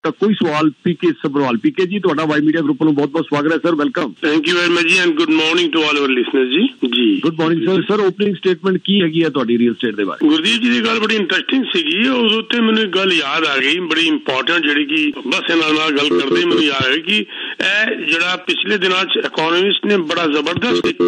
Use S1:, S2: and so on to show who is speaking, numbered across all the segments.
S1: ਤਾਂ ਕੋਈ ਸਵਾਲ ਪੀਕੇ ਸਬਰਵਾਲ। ਪੀਕੇ ਜੀ ਤੁਹਾਡਾ ਵਾਈ ਮੀਡੀਆ ਗਰੁੱਪ ਨੂੰ ਬਹੁਤ ਬਹੁਤ ਸਵਾਗਤ ਹੈ sir, welcome.
S2: Thank you very much ਜੀ and good morning to all our listeners ਜੀ।
S1: Good morning sir. Sir opening statement ਕੀ ਹੈਗੀ ਹੈ ਤੁਹਾਡੀ ਰੀਅਲ ਸਟੇਟ ਦੇ ਬਾਰੇ?
S2: ਗੁਰਦੀਪ ਜੀ ਦੀ ਗੱਲ ਬੜੀ ਇੰਟਰਸਟਿੰਗ ਸੀਗੀ, ਉਸ ਉੱਤੇ ਮੈਨੂੰ ਇੱਕ ਗੱਲ ਯਾਦ ਆ ਗਈ ਬੜੀ ਇੰਪੋਰਟੈਂਟ, ਜਿਹੜੀ ਕਿ ਬਸ ਇਹਨਾਂ ਨਾਲ ਗੱਲ ਕਰਦੇ ਮੈਨੂੰ ਯਾਦ ਆ ਗਈ ਕਿ ਇਹ ਜਿਹੜਾ ਪਿਛਲੇ ਦਿਨਾਂ 'ਚ ਇਕੋਨੋਮਿਸਟ ਨੇ ਬੜਾ ਜ਼ਬਰਦਸਤ ਇੱਕ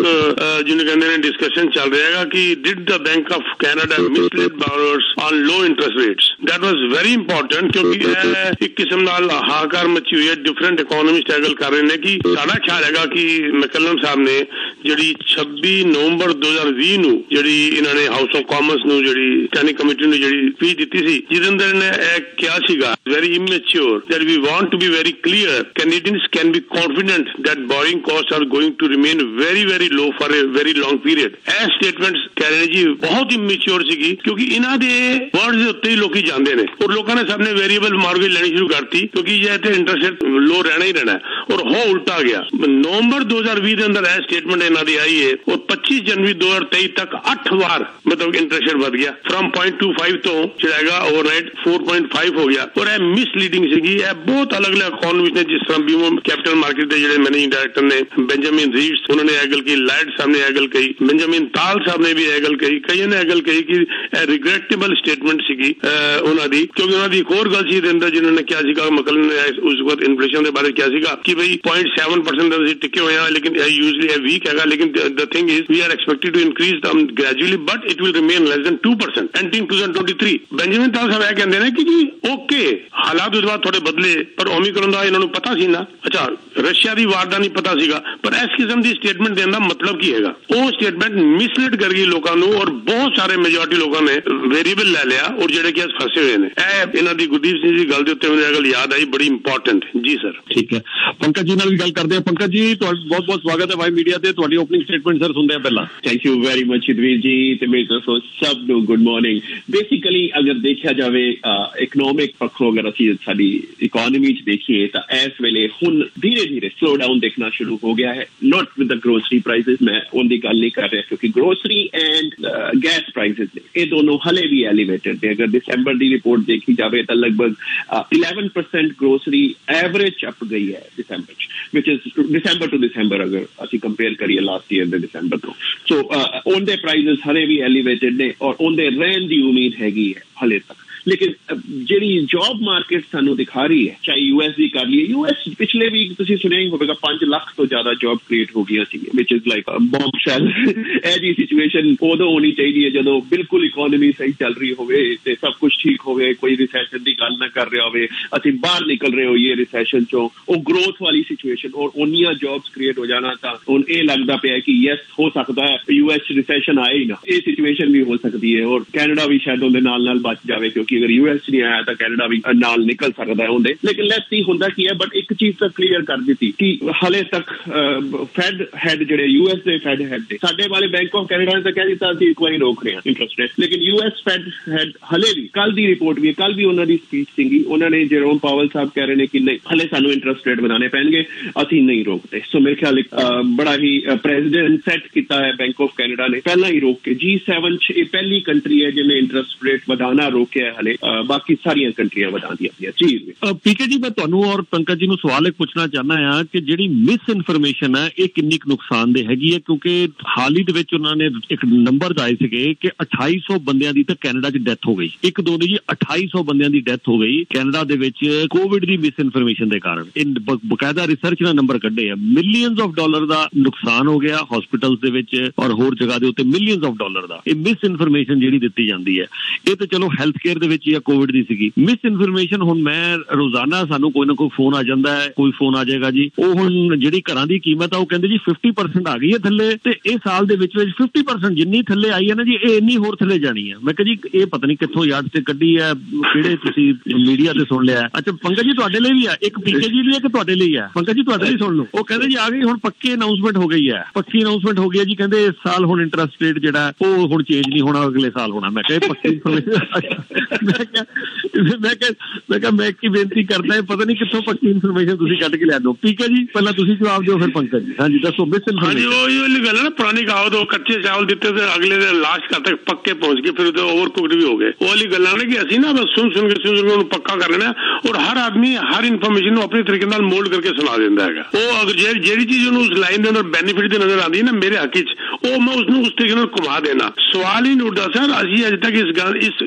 S2: ਜਿਹਨੂੰ ਕਹਿੰਦੇ ਨੇ ਡਿਸਕਸ਼ਨ ਚੱਲ ਰਿਹਾ ਹੈਗਾ ਕਿ did the bank of Canada mislead borrowers on low interest rates. That was very important ਕਿਉਂਕਿ ਇਹ ਇੱਕ ਕਿਸਮ ਨਾਲ ਹਾਕਾਰ ਮਚੀ ਹੋਈ ਹੈ। ਡਿਫਰੈਂਟ ਇਕੋਨੋਮਿਸਟ ਇਹ ਗੱਲ ਕਰ ਰਹੇ ਨੇ ਕਿ ਸਾਡਾ ਖਿਆਲ ਹੈਗਾ ਕਿ ਮੈਕਲਮ ਸਾਹਿਬ ਨੇ ਜਿਹੜੀ 26 ਨਵੰਬਰ 2020 ਨੂੰ ਜਿਹੜੀ ਇਹਨਾਂ ਨੇ ਹਾਊਸ ਆਫ ਕਾਮਨਸ ਨੂੰ ਜਿਹੜੀ ਸਟੈਂਡਿੰਗ ਕਮੇਟੀ ਨੂੰ ਜਿਹੜੀ ਸਪੀਚ ਦਿੱਤੀ ਸੀ, ਜਿਹਦੇ ਅੰਦਰ ਨੇ ਇਹ ਕਿਹਾ ਸੀਗਾ very ਇਮੈਚੁਰ that we want to be very clear, Canadians can be confident that borrowing costs are going to remain very very low for a very long period। ਇਹ ਸਟੇਟਮੈਂਟਸ ਕੈਨੇਡਾ ਜੀ ਬਹੁਤ ਇਮੈਚੁਰ ਸੀਗੀ ਕਿਉਂਕਿ ਇਹਨਾਂ ਦੇ ਵਰਡਸ ਦੇ ਉੱਤੇ ਹੀ ਲੋਕੀ ਜਾਂਦੇ ਨੇ ਔਰ ਲੋਕਾਂ ਨੇ ਸਭ ਨੇ ਵੇਰੀਏਬਲ ਮਾਰਗੇਜ ਲੈਣੀ ਸ਼ੁਰੂ ਕਰਤੀ ਕਿਉਂਕਿ ਇਹ ਤੇ ਇੰਟਰਸਟ ਰੇਟ ਲੋ ਰਹਿਣਾ ਹੀ ਰਹਿਣਾ ਔਰ ਹੋ ਉਲਟਾ ਗਿਆ। ਨਵੰਬਰ 2020 ਦੇ ਅੰਦਰ ਇਹ ਸਟੇਟਮੈਂਟ ਇਹਨਾਂ ਦੀ ਆਈ ਹੈ ਔਰ 25 ਜਨਵਰੀ 2023 ਤੱਕ 8 ਵਾਰ ਮਤਲਬ ਇੰਟਰਸਟ ਰੇਟ ਵਧ ਗਿਆ ਫਰਮ 0.25 ਤੋਂ ਜਿਹੜਾ ਹੈਗਾ ਓਵਰਨਾਈਟ 4.5 ਹੋ ਗਿਆ ਔਰ ਇਹ ਮਿਸਲੀਡਿੰਗ ਸੀਗੀ। ਇਹ ਬਹੁਤ ਅਲੱਗ-ਅਲੱਗ ਇਕੋਨੋਮਿਸਟ ਨੇ, ਜਿਸ ਤਰ੍ਹਾਂ ਬੀਮੋ ਕੈਪੀਟਲ ਮਾਰਕੀਟ ਦੇ ਜਿਹੜੇ ਮੈਨੇਜਿੰਗ ਡਾਇਰੈਕਟਰ ਨੇ ਬੈਂਜਾਮਿਨ ਰੀਡਸ, ਉਹਨਾਂ ਨੇ ਇਹ ਗੱਲ ਕਹੀ, ਲਾਇਡ ਸਾਹਿਬ ਨੇ ਇਹ ਗੱਲ ਕਹੀ, ਬੈਂਜਾਮਿਨ ਤਾਲ ਸਾਹਿਬ ਨੇ ਵੀ ਇਹ ਗੱਲ ਕਹੀ, ਕਈਆਂ ਨੇ ਇਹ ਗੱਲ ਕਹੀ ਕਿ ਇਹ ਰਿਗਰੈਟੇਬਲ ਸਟੇਟਮੈਂਟ ਸੀਗੀ ਉਹਨਾਂ ਦੀ ਕਿਉਂਕਿ ਉਹਨਾਂ ਦੀ ਇੱਕ ਹੋਰ ਗੱਲ ਸੀ ਇਹਦੇ ਅੰਦਰ ਜਿਹਨਾਂ ਨੇ ਕਿਹਾ ਸੀਗਾ ਮਕਲਨ ਨੇ ਉਸ ਵਕਤ ਇਨਫਲੇਸ਼ਨ ਦੇ ਬਾਰੇ ਕਿਹਾ ਸੀਗਾ ਕਿ ਬਈ 0.7% ਅਸੀਂ ਟਿਕੇ ਹੋਏ ਹਾਂ ਲੇਕਿਨ ਯੂਜ਼ਲੀ ਇਹ ਵੀਕ ਹੈਗਾ ਲੇਕਿਨ the thing is we are expected to increase them gradually but it will remain less than 2% ending 2023। Benjamin ਤਾਲ ਸਾਹਿਬ ਇਹ ਕਹਿੰਦੇ ਨੇ ਕਿ ਜੀ ਓਕੇ ਹਾਲਾਤ ਉਸ ਬਾਅਦ ਥੋੜੇ ਬਦਲੇ ਪਰ ਓਮਿਕਰਨ ਦਾ ਇਹਨਾਂ ਨੂੰ ਪਤਾ ਸੀ ਨਾ, ਅੱਛਾ ਰਸ਼ੀਆ ਦੀ ਵਾਰ ਦਾ ਨਹੀਂ ਪਤਾ ਸੀਗਾ ਪਰ ਇਸ ਕਿਸਮ ਦੀ ਸਟੇਟਮੈਂਟ ਦੇਣ ਦਾ ਮਤਲਬ ਕੀ ਹੈਗਾ? ਉਹ ਸਟੇਟਮੈਂਟ ਮਿਸਲੀਡ ਕਰ ਗਈ ਲੋਕਾਂ ਨੂੰ ਔਰ ਬਹੁਤ ਸਾਰੇ ਮੈਜੋਰਟੀ ਲੋਕਾਂ ਨੇ ਵੇਰੀਏਬਲ ਲੈ ਲਿਆ ਔਰ ਜਿਹੜੇ ਕਿ ਫਸੇ ਹੋਏ ਨੇ। ਇਹ ਇਹਨਾਂ ਦੀ ਗੁਰਦੀਪ ਸਿੰਘ ਜੀ ਗੱਲ ਦੇ ਉੱਤੇ ਮੈਨੂੰ ਇਹ ਗੱਲ ਯਾਦ ਆਈ, ਬੜੀ ਇੰਪੋਰਟੈਂਟ ਜੀ ਸਰ।
S1: ਠੀਕ ਹੈ, ਪੰਕਜ ਜੀ ਨਾਲ ਵੀ ਗੱਲ ਕਰਦੇ ਹਾਂ। ਪੰਕਜ ਜੀ ਤੁਹਾਡਾ ਬਹੁਤ ਬਹੁਤ ਸਵਾਗਤ ਹੈ ਵਾਈ ਮੀਡੀਆ ਤੇ। ਤੁਹਾਡੀ ਓਪਨਿੰਗ ਸਟੇਟਮੈਂਟ ਸਰ ਸੁਣਦੇ ਹਾਂ ਪਹਿਲਾਂ।
S3: ਥੈਂਕ ਯੂ ਵੈਰੀ ਮਚ ਰਵੀਰ ਜੀ ਤੇ ਮੇਰੇ ਤਰਫੋਂ ਸਭ ਨੂੰ ਗੁੱਡ ਮਾਰਨਿੰਗ। ਬੇਸਿਕਲੀ ਅਗਰ ਦੇਖਿਆ ਜਾਵੇ ਇਕਨੋਮਿਕ ਪੱਖੋਂ ਅਗਰ ਅਸੀਂ ਸਾਡੀ ਇਕੋਨਮੀ 'ਚ ਦੇਖੀਏ ਤਾਂ ਇਸ ਵੇਲੇ ਹੁਣ ਧੀਰੇ ਧੀਰੇ ਸਲੋ ਡਾਊਨ ਦੇਖਣਾ ਸ਼ੁਰੂ ਹੋ ਗਿਆ ਹੈ। Note with the grocery prices, ਮੈਂ ਉਹਦੀ ਗੱਲ ਨਹੀਂ ਕਰ ਰਿਹਾ ਕਿਉਂਕਿ ਗਰੋਸਰੀ ਐਂਡ ਗੈਸ ਪ੍ਰਾਈਸਿਸ ਨੇ ਇਹ ਦੋਨੋਂ ਹਲੇ ਵੀ ਐਲੀਵੇਟਡ ਨੇ। ਅਗਰ ਦਸੰਬਰ ਦੀ ਰਿਪੋਰਟ ਦੇਖੀ ਜਾਵੇ ਤਾਂ ਲਗਭਗ 11% ਗਰੋਸਰੀ ਐਵਰੇਜ ਅਪ ਗਈ ਹੈ ਦਸੰਬਰ 'ਚ, ਵਿਚ ਇਜ਼ ਦਸੰਬਰ ਟੂ ਦਸੰਬਰ ਅਗਰ ਅਸੀਂ ਕੰਪੇਅਰ ਕਰੀਏ ਲਾਸਟ ਈਅਰ ਦੇ ਦਸੰਬਰ ਤੋਂ। ਸੋ ਉਹਦੇ ਪ੍ਰਾਈਸਿਸ ਹਲੇ ਵੀ ਐਲੀਵੇਟਡ ਨੇ ਔਰ ਉਹਦੇ ਰਹਿਣ ਦੀ ਉਮੀਦ ਹੈਗੀ ਹੈ ਹਲੇ ਤੱਕ। ਲੇਕਿਨ ਜਿਹੜੀ ਜੌਬ ਮਾਰਕੀਟ ਸਾਨੂੰ ਦਿਖਾ ਰਹੀ ਹੈ, ਚਾਹੇ ਯੂਐਸ ਦੀ ਕਰ ਲਈਏ, ਯੂਐਸ ਪਿਛਲੇ ਵੀਕ ਤੁਸੀਂ ਸੁਣਿਆ ਹੀ ਹੋਵੇਗਾ 5 ਲੱਖ ਤੋਂ ਜ਼ਿਆਦਾ ਜੌਬ ਕ੍ਰੀਏਟ ਹੋ ਗਈਆਂ ਸੀ ਵਿਚ ਇਜ਼ ਲਾਈਕ ਬੌਂਬ ਸ਼ੈਲ। ਇਹ ਜੀ ਸਿਚੁਏਸ਼ਨ ਉਦੋਂ ਹੋਣੀ ਚਾਹੀਦੀ ਹੈ ਜਦੋਂ ਬਿਲਕੁਲ ਇਕੋਨਮੀ ਸਹੀ ਚੱਲ ਰਹੀ ਹੋਵੇ ਤੇ ਸਭ ਕੁਝ ਠੀਕ ਹੋਵੇ, ਕੋਈ ਰਿਸੈਸ਼ਨ ਦੀ ਗੱਲ ਨਾ ਕਰ ਰਿਹਾ ਹੋਵੇ, ਅਸੀਂ ਬਾਹਰ ਨਿਕਲ ਰਹੇ ਹੋਈਏ ਰਿਸੈਸ਼ਨ ਚੋਂ, ਉਹ ਗਰੋਥ ਵਾਲੀ ਸਿਚੁਏਸ਼ਨ ਔਰ ਉਨੀਆਂ ਜੌਬਸ ਕ੍ਰੀਏਟ ਹੋ ਜਾਣਾ। ਤਾਂ ਹੁਣ ਇਹ ਲੱਗਦਾ ਪਿਆ ਕਿ ਯੈਸ ਹੋ ਸਕਦਾ ਹੈ ਯੂਐਸ ਰਿਸੈਸ਼ਨ ਆਏ ਹੀ ਨਾ, ਇਹ ਸਿਚੁਏਸ਼ਨ ਵੀ ਹੋ ਸਕਦੀ ਹੈ ਔਰ ਕੈਨੇਡਾ ਵੀ ਸ਼ਾਇਦ ਉਹਦੇ ਨਾਲ ਬਚ ਜਾਵੇ ਕਿਉਂਕਿ ਅਗਰ ਯੂਐਸ ਨਹੀਂ ਆਇਆ ਤਾਂ ਕੈਨੇਡਾ ਵੀ ਨਾਲ ਨਿਕਲ ਸਕਦਾ ਹੈ ਉਹਦੇ। ਲੇਕਿਨ ਲੈਟਸ ਸੀ ਹੁੰਦਾ ਕੀ ਹੈ। ਬਟ ਇੱਕ ਚੀਜ਼ ਤਾਂ ਕਲੀਅਰ ਕਰ ਦਿੱਤੀ ਕਿ ਹਲੇ ਤੱਕ ਫੈਡ ਹੈਡ ਜਿਹੜੇ ਯੂਐਸ ਦੇ ਫੈਡ ਹੈਡ ਦੇ, ਸਾਡੇ ਵਾਲੇ ਬੈਂਕ ਆਫ ਕੈਨੇਡਾ ਨੇ ਤਾਂ ਕਹਿ ਦਿੱਤਾ ਅਸੀਂ ਇੱਕ ਵਾਰੀ ਰੋਕ ਰਹੇ ਹਾਂ ਇੰਟਰਸਟ ਰੇਟ, ਲੇਕਿਨ ਯੂਐਸ ਫੈਡ ਹੈਡ ਹਲੇ ਵੀ, ਕੱਲ ਦੀ ਰਿਪੋਰਟ ਵੀ ਹੈ, ਕੱਲ ਵੀ ਉਹਨਾਂ ਦੀ ਸਪੀਚ ਸੀਗੀ, ਉਹਨਾਂ ਨੇ ਜੈਰੋਮ ਪਾਵਲ ਸਾਹਿਬ ਕਹਿ ਰਹੇ ਨੇ ਕਿ ਨਹੀਂ ਹਲੇ ਸਾਨੂੰ ਇੰਟਰਸਟ ਰੇਟ ਵਧਾਣੇ ਪੈਣਗੇ, ਅਸੀਂ ਨਹੀਂ ਰੋਕਦੇ। ਸੋ ਮੇਰੇ ਖਿਆਲ ਬੜਾ ਹੀ ਪ੍ਰੈਜ਼ੀਡੈਂਟ ਸੈੱਟ ਕੀਤਾ ਹੈ ਬੈਂਕ ਆਫ ਕੈਨੇਡਾ ਨੇ ਪਹਿਲਾਂ ਹੀ ਰੋਕ ਕੇ। G7 'ਚ ਇਹ ਪਹਿਲੀ ਕੰਟਰੀ ਹੈ ਜਿਹਨੇ ਇੰਟਰਸਟ ਰੇਟ ਵਧਾਣਾ ਰੋਕਿਆ ਹਲੇ, ਬਾਕੀ ਸਾਰੀਆਂ ਕੰਟਰੀਆਂ ਵਧਾਉਂਦੀਆਂ ਪਈਆਂ। ਜੀ
S1: ਪੀਕੇ ਜੀ, ਮੈਂ ਤੁਹਾਨੂੰ ਔਰ ਪੰਕਜ ਜੀ ਨੂੰ ਸਵਾਲ ਇੱਕ ਪੁੱਛਣਾ ਚਾਹੁੰਦਾ ਹਾਂ ਕਿ ਜਿਹੜੀ ਮਿਸ ਇਨਫੋਰਮੇਸ਼ਨ ਹੈ ਇਹ ਕਿੰਨੀ ਕੁ ਨੁਕਸਾਨਦੇਹ ਹੈਗੀ ਹੈ? ਕਿਉਂਕਿ ਹਾਲ ਹੀ ਦੇ ਵਿੱਚ ਉਹਨਾਂ ਨੇ ਇੱਕ ਨੰਬਰ ਆਏ ਸੀਗੇ ਕਿ 2800 ਬੰਦਿਆਂ ਦੀ ਤਾਂ ਕੈਨੇਡਾ 'ਚ ਡੈਥ ਹੋ ਗਈ, ਇੱਕ ਦੋ ਨਹੀਂ ਜੀ 2800 ਬੰਦਿਆਂ ਦੀ ਡੈਥ ਹੋ ਗਈ ਕੈਨੇਡਾ ਦੇ ਵਿੱਚ ਕੋਵਿਡ ਦੀ ਮਿਸ ਇਨਫੋਰਮੇਸ਼ਨ ਦੇ ਕਾਰਨ। ਇਹ ਬਕਾਇਦਾ ਰਿਸਰਚ ਨਾਲ ਨੰਬਰ ਕੱਢੇ ਆ, ਮਿਲੀਅਨਸ ਆਫ ਡਾਲਰ ਦਾ ਨੁਕਸਾਨ ਹੋ ਗਿਆ ਹਸਪੀਟਲਸ ਦੇ ਵਿੱਚ ਔਰ ਹੋਰ ਜਗ੍ਹਾ ਦੇ ਉੱਤੇ ਮਿਲੀਅਨਸ ਆਫ ਡਾਲਰ ਦਾ। ਇਹ ਮਿਸ ਇਨਫੋਰਮੇਸ਼ਨ ਜਿਹੜੀ ਦਿੱਤੀ ਜਾਂਦੀ ਹੈ ਇਹ ਤਾਂ ਚਲੋ ਹੈਲਥ ਕੇਅਰ ਦੇ ਵਿੱਚ ਜਾਂ ਕੋਵਿਡ ਦੀ ਸੀਗੀ। ਮਿਸ ਇਨਫੋਰਮੇਸ਼ਨ ਹੁਣ ਮੈਂ ਰੋਜ਼ਾਨਾ ਸਾਨੂੰ ਕੋਈ ਨਾ ਕੋਈ ਫੋਨ ਆ ਜਾਂਦਾ ਹੈ, ਕੋਈ ਫੋਨ ਆ ਜਾਏਗਾ ਜੀ ਉਹ ਹੁਣ ਜਿਹੜੀ ਘਰਾਂ ਦੀ ਕੀਮਤ ਆ ਉਹ ਕਹਿੰਦੇ ਜੀ 50% ਆ ਗਈ ਹੈ ਥੱਲੇ ਤੇ ਇਹ ਸਾਲ ਦੇ ਵਿੱਚ 50% ਜਿੰਨੀ ਥੱਲੇ ਆਈ ਹੈ ਨਾ ਜੀ ਇਹ ਇੰਨੀ ਹੋਰ ਥੱਲੇ ਜਾਣੀ ਹੈ। ਮੈਂ ਕਿਹਾ ਜੀ ਇਹ ਪਤਾ ਨਹੀਂ ਕਿੱਥੋਂ ਯਾਦ ਤੇ ਕੱਢੀ ਹੈ, ਕਿਹੜੇ ਤੁਸੀਂ ਮੀਡੀਆ ਤੇ ਸੁਣ ਲਿਆ? ਅੱਛਾ ਪੰਕਜ ਜੀ ਤੁਹਾਡੇ ਲਈ ਵੀ ਆ, ਇੱਕ ਪੀਕੇ ਜੀ ਲਈ ਹੈ ਕਿ ਤੁਹਾਡੇ ਲਈ ਹੈ? ਪੰਕਜ ਜੀ ਤੁਹਾਡੇ ਲਈ ਸੁਣ ਲਓ। ਉਹ ਕਹਿੰਦੇ ਜੀ ਆ ਗਈ ਹੁਣ ਪੱਕੀ ਅਨਾਉਂਸਮੈਂਟ ਹੋ ਗਈ ਹੈ, ਪੱਕੀ ਅਨਾਉਂਸਮੈਂਟ ਹੋ ਗਈ ਹੈ ਜੀ, ਕਹਿੰਦੇ ਇਸ ਸਾਲ ਹੁਣ ਇੰਟਰਸਟ ਰੇਟ ਜਿਹੜਾ ਉਹ ਹੁਣ ਚੇਂਜ ਨਹੀਂ ਹੋਣਾ, ਅਗਲੇ ਸਾਲ ਹੋਣਾ। ਮੈਂ ਕਿਹਾ ਪੱਕੀ मैं की बेनती करता है, पता नहीं कितों पक्की इन्फॉर्मेशन तुसी कट के लै दो। ठीक है जी, पहला तुसी जवाब दिओ, फिर पंकज जी। हाँ जी दसो। मिस इन्फॉर्मेशन
S2: गल है ना, पुरानी कहावत, कच्चे चावल दिते थे अगले दिन लास्ट का तक पक्के पहुंच गए, फिर ओवर कुक्ड भी हो गए। वो वाली गल है कि असी ना बस सुन के पक्का कर लेना, और हर आदमी हर इन्फॉर्मेशन अपने तरीके नाल मोल्ड करके सुना देता है। वो अगर जेड़ी चीज उस लाइन के अंदर बेनीफिट दी नजर आती है ना मेरे हक च, मैं उसनू उस तरीके नाल घुमा देना। सवाल ही नहीं उठता सर, असी अजे तक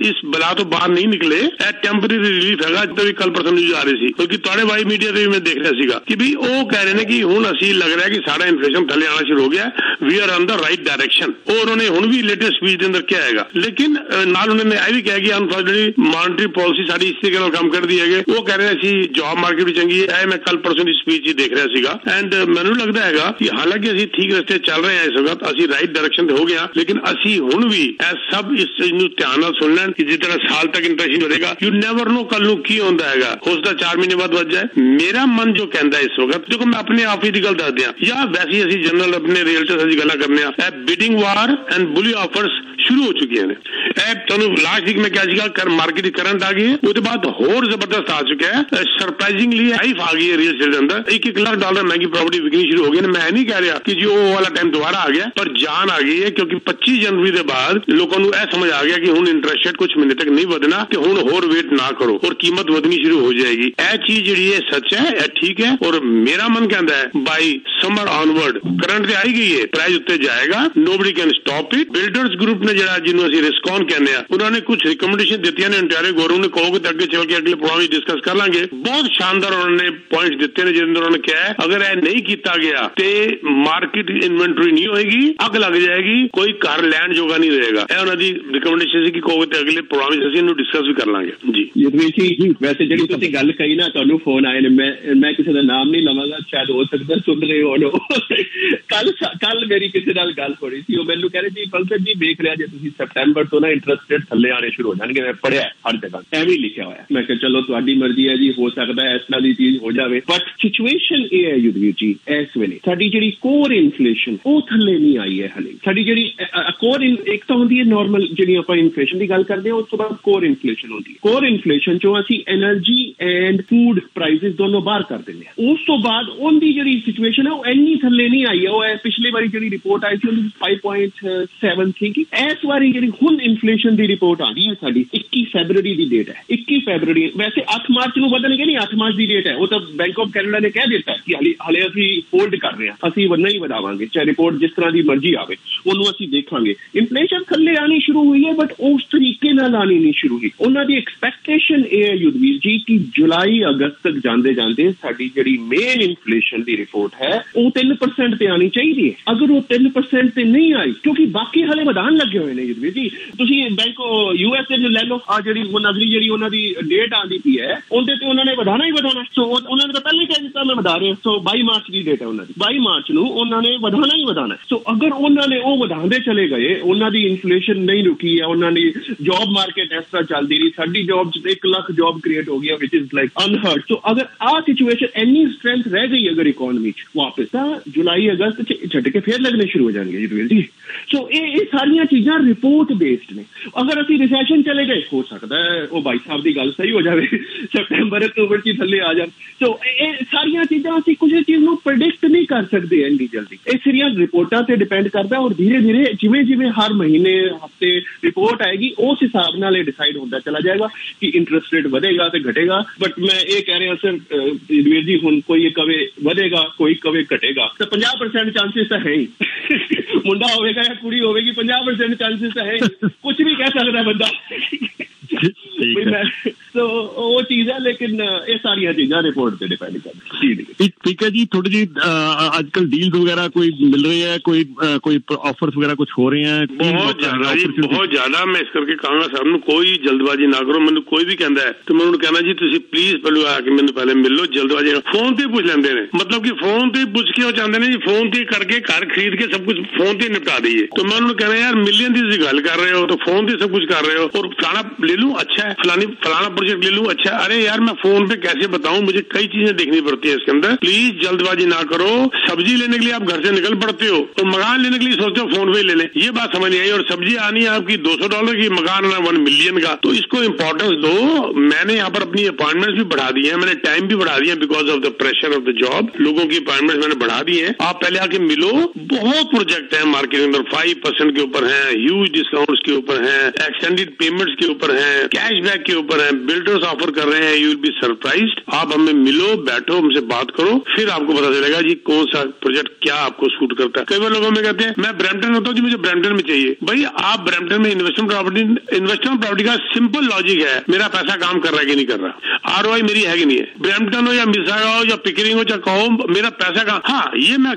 S2: इस बला तो बाहर नहीं निकले। टैंपरेरी रिलीफ है, अज तक कल परसों न्यूज आ रही थी, क्योंकि तुहाडे वाई मीडिया से भी मैं देख रहा सीगा कि भी वो कह रहे हैं कि हुण असी लग रहा है कि सारा इन्फ्लेशन थले आना शुरू हो गया, we are on the right direction. और उन्होंने हुण भी लेटेस्ट स्पीच के अंदर क्या है, लेकिन नाल उन्होंने यह भी कहा कि अनफॉर्चुनेटली मॉनेटरी पॉलिसी सारी इस तरीके काम कर दी है। वो कह रहे हैं असी जॉब मार्केट भी चंगी है, मैं कल परसों की स्पीच ही देख रहा सीगा। एंड मैनू लगता है कि हालांकि असी ठीक रस्ते चल रहे हैं, इस वक्त असी राइट डायरेक्शन हो गया, लेकिन असी हुण भी सब इस चीज नूं ध्यान नाल सुन लैण कि जिस तरह साल तक इंटरेस्ट बढ़ेगा, यू नेवर नो कल नूं की होंदा है, हो सकदा 4 महीने बाद वध जाए। मेरा मन जो कहता है इस वक्त, देखो मैं अपने आप ही की गल दस दिया, या वैसे असी जनरल अपने रियल्टर्स असी गल्लां करने आ, bidding war and bully offers शुरू हो चुकी है। लास्ट वीक में क्या सीगा, मार्केट करंट आ गई है, उसके बाद होर जबरदस्त आ चुका है। सरप्राइजिंगली हाइफ आ गई है रियल एस्टेट के अंदर, $1-1 लाख महंगी प्रॉपर्टी बिकनी शुरू हो गई। मैं नहीं कह रहा कि जी वो वाला टाइम दोबारा आ गया, पर जान आ गई है, क्योंकि 25 जनवरी के बाद लोगों को यह समझ आ गया कि हुण इंटरेस्ट रेट कुछ महीने तक नहीं बढ़ना, कि हुण होर वेट ना करो और कीमत बढ़नी शुरू हो जाएगी। यह चीज जी है सच है, यह ठीक है। और मेरा मन कहता है by summer onward current I गई है, प्राइस उत्ते जाएगा, nobody can stop it. Builders group ने जरा जिन्होंने असी रिस्कॉन कहने उन्होंने कुछ रिकमेंडेशन दी है, ओंटारियो गवर्नमेंट ने कहोगे तो अगे चल के अगले प्रोग्राम में डिस्कस कर लांगे। बहुत शानदार उन्होंने पॉइंट्स दिते हैं, जिनमें उन्होंने कहा है अगर यह नहीं किया गया तो मार्केट इन्वेंटरी नहीं होगी, अग लग जाएगी, कोई घर लैंड जोगा नहीं रहेगा। यह उन्होंने रिकमेंडेशन की कहोगे तो अगले प्रोग्राम में असी डिस्कस भी कर लांगे जी।
S3: जी वैसे जी तुसीं गल कही ना, तुहानूं फोन आए ने, मैं किसी का नाम नहीं लवांगा, शायद हो सकता सुन रहे हो। कल मेरी किसी नाल गल हो रही थी, मैनूं कह रहे थे पंकज जी देख लिया जे तुसीं सितंबर तो ना इंटरेस्ट रेट थले आने शुरू हो जाएंगे। मैं पढ़िया हर जगह एवं लिखा हुआ है, मैं कहा चलो तुहाडी मर्जी है जी, हो सकता है इस तरह की चीज हो जाए। बट सिचुएशन ये है युद्धवीर जी, इस वेले साडी जिहड़ी कोर इन्फ्लेशन वो थले नहीं आई है हले। साडी जिहड़ी कोर एक तो होंदी है नॉर्मल जिहड़ी आपां इन्फ्लेशन की गल करदे हां, उस तो बाद कोर इन्फ्लेशन होंदी है। कोर इन्फ्लेशन चो असीं एनर्जी एंड फूड प्राइसेस दोनों बाहर कर दिंदे हां। उस तो बाद उनदी जिहड़ी सिचुएशन है वो इन्नी थले नहीं आई है। वो पिछली बारी जिहड़ी रिपोर्ट आई थी उनदी 5.7 थी। कि इस बारी जिहड़ी हुण इन्फ्लेशन दी रिपोर्ट आ रही है साडी 21 फरवरी दी डेट है। 21 फरवरी वैसे 8 मार्च ਨੂੰ ਵਧਣਗੇ नहीं, 8 मार्च ਦੀ डेट है। वो तो बैंक ऑफ कैनेडा ने कह दिता है कि हाले असीं होल्ड कर रहे हैं, असीं नहीं ਵਧਾਵਾਂਗੇ, चाहे रिपोर्ट जिस तरह की मर्जी आवे ਉਹਨੂੰ ਅਸੀਂ ਦੇਖਾਂਗੇ। इन्फ्लेशन थल्ले आनी शुरू हुई है, बट उस तरीके नाल आनी नहीं शुरू हुई। उन्हां दी एक्सपैक्टेशन ये है युद्धवीर जी कि जुलाई अगस्त तक जांदे जांदे साडी जिहड़ी मेन इन्फ्लेशन दी रिपोर्ट है वो 3% ते आनी चाहिए है। अगर वो 3% ते नहीं आई, क्योंकि बाकी हाले ਵਧਾਣ ਲੱਗੇ ਹੋਏ ਨੇ युद्धवीर जी, ਤੁਸੀਂ बैंक US ਦੇ ਲੈ ਲਓ, ਆ ਜਿਹੜੀ ਹੁਣ ਅਗਲੀ ਜਿਹੜੀ ਉਹਨਾਂ ਦੀ ਡੇਟ ਆਂਦੀ ਪਈ ਹੈ ਉਹਦੇ ਤੇ ਉਹਨਾਂ ਨੇ ਵਧਾਣਾ ਹੀ ਵਧਾਣਾ। ਸੋ ਉਹਨਾਂ ਨੇ ਤਾਂ ਪਹਿਲਾਂ ਹੀ ਕਹਿ ਦਿੱਤਾ ਮੈਂ ਵਧਾ ਰਿਹਾ। ਸੋ 22 ਮਾਰਚ ਦੀ ਡੇਟ ਹੈ ਉਹਨਾਂ ਦੀ, 22 ਮਾਰਚ ਨੂੰ ਉਹਨਾਂ ਨੇ ਵਧਾਣਾ ਹੀ ਵਧਾਣਾ। ਸੋ ਅਗਰ ਉਹਨਾਂ ਨੇ ਉਹ ਵਧਾਉਂਦੇ ਚਲੇ ਗਏ, ਉਹਨਾਂ ਦੀ ਇਨਫਲੇਸ਼ਨ ਨਹੀਂ ਰੁਕੀ ਹੈ, ਉਹਨਾਂ ਦੀ ਜੌਬ ਮਾਰਕੀਟ ਇਸ ਤਰ੍ਹਾਂ ਚੱਲਦੀ ਰਹੀ, ਸਾਡੀ ਜੌਬ 'ਚ 1 ਲੱਖ ਜੌਬ ਕ੍ਰੀਏਟ ਹੋ ਗਈਆਂ, ਵਿਚ ਇਜ਼ ਲਾਈਕ ਅਨਹਰਡ। ਸੋ ਅਗਰ ਆਹ ਸਿਚੁਏਸ਼ਨ ਇੰਨੀ ਸਟਰੈਂਥ ਰਹਿ ਗਈ ਅਗਰ ਇਕੋਨਮੀ 'ਚ ਵਾਪਸ, ਤਾਂ ਜੁਲਾਈ ਅਗਸਤ 'ਚ ਝਟਕੇ ਫੇਰ ਲੱਗਣੇ ਸ਼ੁਰੂ ਹੋ ਜਾਣਗੇ ਜੀ। सो ये सारिया चीज़ां रिपोर्ट बेस्ड ने। अगर असीं रिसैशन चले गए, हो सकता है वो भाई साहब की गल सही हो जाए, सितंबर अक्तूबर की थले आ जाए। सो ये सारिया चीज़ां असीं कुछ चीज़ नूं प्रेडिक्ट नहीं कर सकते इंनी जल्दी। ये सारिया रिपोर्टां ते डिपेंड करता, और धीरे धीरे जिवें जिवें हर महीने हफ्ते रिपोर्ट आएगी उस हिसाब नाल डिसाइड होता चला जाएगा कि इंटरेस्ट रेट बढ़ेगा तो घटेगा। बट मैं ये कह रहा सर वीर जी, हुण कोई कवे बढ़ेगा कोई कवे घटेगा, तो 50% चांसेस तो है ही मुंडा होगा या कुड़ी होगी, 50% चांसेस तो है, कुछ भी कह सकता है बंदा। तो वो चीज है, लेकिन ये सारी चीजें रिपोर्ट पे डिपेंड करती।
S1: ठीक है जी। थोड़ी जी आजकल डील्स वगैरह कोई मिल रही है, कोई ऑफर्स वगैरह कुछ हो रहे हैं?
S2: बहुत ज्यादा। मैं इस करके कहूँगा साहब नूं कोई जल्दबाजी ना करो। मैंने कोई भी कहता है तो मैं उन्होंने कहना जी तुसीं प्लीज पहले आके मैंने पहले मिल लो, जल्दबाजी फोन से पूछ लेंदे ने, मतलब कि फोन से पूछ के वो चाहते हैं जी फोन से करके घर खरीद के सब कुछ फोन से निपटा दीजिए। तो मैं उन्होंने कहना यार मिलियन की गल कर रहे हो तो फोन से सब कुछ कर रहे हो, और फलाना ले लूं अच्छा है, फलाना प्रोजेक्ट ले लूं अच्छा है। अरे यार मैं फोन पे कैसे बताऊं, मुझे कई चीजें देखनी पड़ती होती है इसके अंदर। प्लीज जल्दबाजी ना करो। सब्जी लेने के लिए आप घर से निकल पड़ते हो और मकान लेने के लिए सोचते हो फोन पे ले लें, ये बात समझ नहीं आई। और सब्जी आनी है आपकी $200 की, मकान आना 1 मिलियन का, तो इसको इंपॉर्टेंस दो। मैंने यहाँ पर अपनी अपॉइंटमेंट्स भी बढ़ा दी है, मैंने टाइम भी बढ़ा दिया because of the pressure of the job. लोगों की अपॉइंटमेंट्स मैंने बढ़ा दी है, आप पहले आके मिलो। बहुत प्रोजेक्ट है मार्केट के अंदर, 5% के ऊपर है, ह्यूज डिस्काउंट्स के ऊपर है, एक्सटेंडेड पेमेंट्स के ऊपर है, कैशबैक के ऊपर है, बिल्डर्स ऑफर कर रहे हैं। You will be surprised. आप हमें मिलो, बैठो, हमसे बात करो, फिर आपको पता चलेगा जी कौन सा प्रोजेक्ट क्या आपको सूट करता है। कई बार लोगों में कहते हैं मैं ब्रैम्पटन होता हूँ जी, मुझे ब्रैम्पटन में चाहिए। भाई आप ब्रैम्पटन में इन्वेस्टमेंट प्रॉपर्टी का सिंपल लॉजिक है, मेरा पैसा काम कर रहा है कि नहीं कर रहा, ROI मेरी है कि नहीं है। ब्रैम्पटन हो या मिसागा हो या पिकरिंग हो या कहो, मेरा पैसा काम। हाँ, ये मैं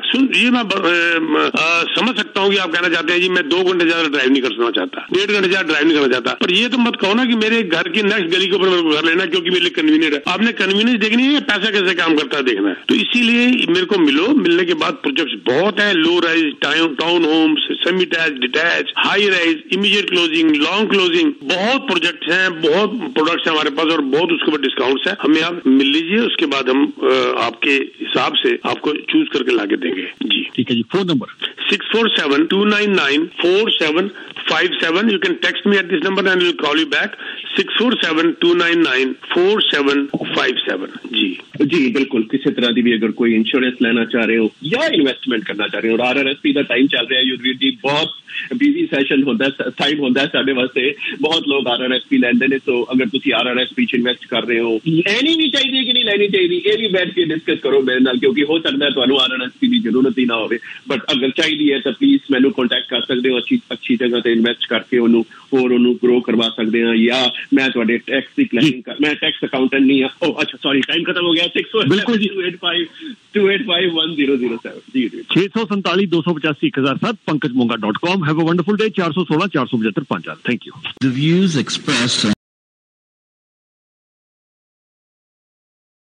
S2: समझ सकता हूँ कि आप कहना चाहते हैं जी मैं 2 घंटे ज्यादा ड्राइव नहीं करना चाहता, 1.5 घंटे ज्यादा ड्राइव नहीं करना चाहता, पर ये तो मत कहो ना कि मेरे घर की नेक्स्ट गली के ऊपर मेरे को घर लेना क्योंकि मेरे लिए कन्वीनियंट है। आपने कन्वीनियंस देखनी है, पैसा कैसे काम करता है देखना है। तो इसीलिए मेरे को मिलो, मिलने के बाद प्रोजेक्ट्स बहुत है, low rise, town homes, semi attach, detach, high rise, immediate closing, long closing, बहुत प्रोजेक्ट हैं, बहुत प्रोडक्ट्स हैं हमारे पास और बहुत उसके ऊपर डिस्काउंट्स हैं। हमें आप मिल लीजिए, उसके बाद हम आपके हिसाब से आपको चूज करके लाके देंगे जी।
S1: ठीक है जी। Phone number
S2: 647-299-4757. You can text me at this number and we'll call you back. 647-299-4757.
S3: जी बिल्कुल। किसी तरह की भी अगर कोई इंश्योरेंस लेना चाह रहे हो या इन्वेस्टमेंट करना चाह रहे हो, और RRSP का टाइम चल रहा है युद्धवीर जी, बहुत बिजी सैशन होता है, टाइम होता है साढ़े वास्ते। बहुत लोग RRSP लेंदे ने, तो अगर तुसी RRSP च इन्वेस्ट कर रहे हो, लेनी भी चाहिए कि नहीं लेनी चाहिए, ये भी बैठ के डिस्कस करो मेरे नाल, क्योंकि हो सकता है तुहानू RRSP की जरूरत ही ना हो, बट अगर चाहिए है तो प्लीज मैनू कॉन्टैक्ट कर सकते हो। अच्छी जगह से इन्वेस्ट करके उन्होंने और ग्रो करवा सकते हैं। या मैं थोड़े टैक्स की प्लानिंग कर, मैं टैक्स अकाउंटेंट नहीं है। अच्छा सॉरी, टाइम खत्म हो गया। 647-285-1007 जी
S1: 647-285-1007 pankajmonga.com. Have a wonderful day. 416 475 5000. Thank you.
S4: The views expressed